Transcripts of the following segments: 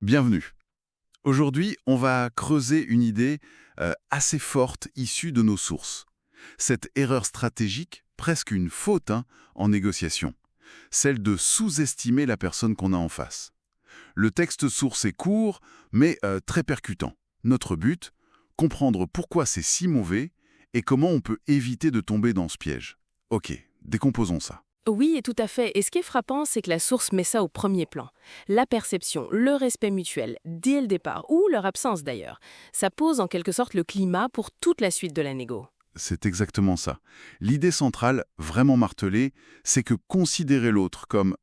Bienvenue. Aujourd'hui, on va creuser une idée assez forte issue de nos sources. Cette erreur stratégique, presque une faute en négociation, celle de sous-estimer la personne qu'on a en face. Le texte source est court, mais très percutant. Notre but, comprendre pourquoi c'est si mauvais et comment on peut éviter de tomber dans ce piège. Ok, décomposons ça. Oui, et tout à fait. Et ce qui est frappant, c'est que la source met ça au premier plan. La perception, le respect mutuel, dès le départ, ou leur absence d'ailleurs. Ça pose en quelque sorte le climat pour toute la suite de la négo. C'est exactement ça. L'idée centrale, vraiment martelée, c'est que considérer l'autre comme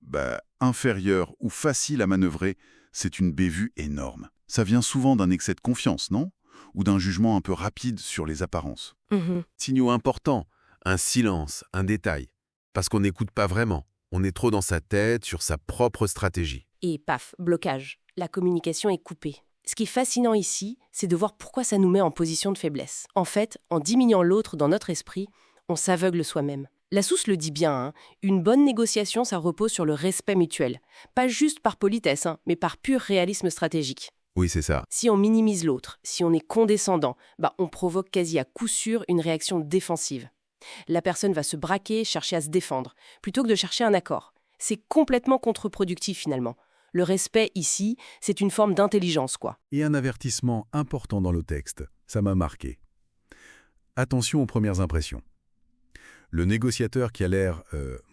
inférieur ou facile à manœuvrer, c'est une bévue énorme. Ça vient souvent d'un excès de confiance, non? Ou d'un jugement un peu rapide sur les apparences. Signaux importants, un silence, un détail. Parce qu'on n'écoute pas vraiment. On est trop dans sa tête, sur sa propre stratégie. Et paf, blocage. La communication est coupée. Ce qui est fascinant ici, c'est de voir pourquoi ça nous met en position de faiblesse. En fait, en diminuant l'autre dans notre esprit, on s'aveugle soi-même. La source le dit bien, une bonne négociation, ça repose sur le respect mutuel. Pas juste par politesse, mais par pur réalisme stratégique. Oui, c'est ça. Si on minimise l'autre, si on est condescendant, on provoque quasi à coup sûr une réaction défensive. La personne va se braquer, chercher à se défendre, plutôt que de chercher un accord. C'est complètement contre-productif finalement. Le respect ici, c'est une forme d'intelligence, quoi. Et un avertissement important dans le texte, ça m'a marqué. Attention aux premières impressions. Le négociateur qui a l'air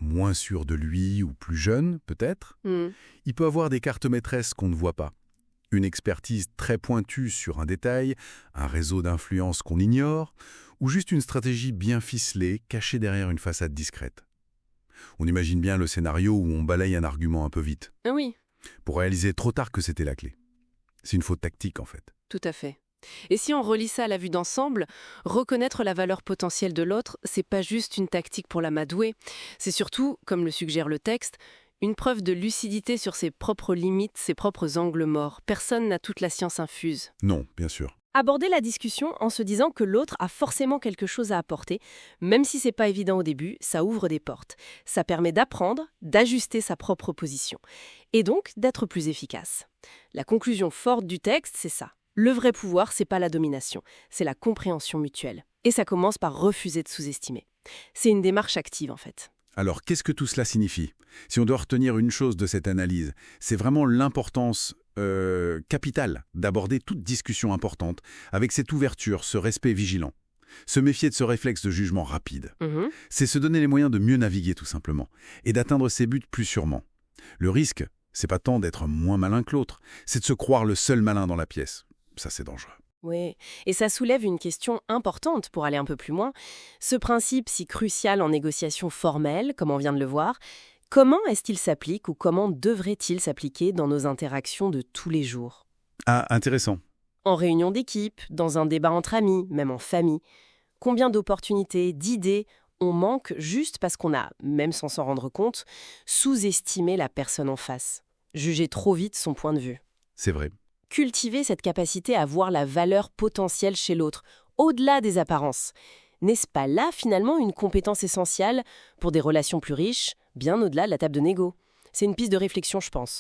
moins sûr de lui ou plus jeune, peut-être, il peut avoir des cartes maîtresses qu'on ne voit pas. Une expertise très pointue sur un détail, un réseau d'influence qu'on ignore, ou juste une stratégie bien ficelée, cachée derrière une façade discrète. On imagine bien le scénario où on balaye un argument un peu vite, Ah oui, pour réaliser trop tard que c'était la clé. C'est une faute tactique, en fait. Tout à fait. Et si on relie ça à la vue d'ensemble, reconnaître la valeur potentielle de l'autre, c'est pas juste une tactique pour l'amadouer, c'est surtout, comme le suggère le texte, une preuve de lucidité sur ses propres limites, ses propres angles morts. Personne n'a toute la science infuse. Non, bien sûr. Aborder la discussion en se disant que l'autre a forcément quelque chose à apporter, même si c'est pas évident au début, ça ouvre des portes. Ça permet d'apprendre, d'ajuster sa propre position, et donc d'être plus efficace. La conclusion forte du texte, c'est ça. Le vrai pouvoir, c'est pas la domination, c'est la compréhension mutuelle. Et ça commence par refuser de sous-estimer. C'est une démarche active en fait. Alors, qu'est-ce que tout cela signifie? Si on doit retenir une chose de cette analyse, c'est vraiment l'importance capitale d'aborder toute discussion importante avec cette ouverture, ce respect vigilant. Se méfier de ce réflexe de jugement rapide. C'est se donner les moyens de mieux naviguer tout simplement et d'atteindre ses buts plus sûrement. Le risque, c'est pas tant d'être moins malin que l'autre, c'est de se croire le seul malin dans la pièce. Ça, c'est dangereux. Oui, et ça soulève une question importante pour aller un peu plus loin. Ce principe si crucial en négociation formelle, comme on vient de le voir, comment est-ce qu'il s'applique ou comment devrait-il s'appliquer dans nos interactions de tous les jours? Ah, intéressant. En réunion d'équipe, dans un débat entre amis, même en famille. Combien d'opportunités, d'idées on manque juste parce qu'on a, même sans s'en rendre compte, sous-estimé la personne en face, jugé trop vite son point de vue. C'est vrai. Cultiver cette capacité à voir la valeur potentielle chez l'autre, au-delà des apparences. N'est-ce pas là, finalement, une compétence essentielle pour des relations plus riches, bien au-delà de la table de négo? C'est une piste de réflexion, je pense.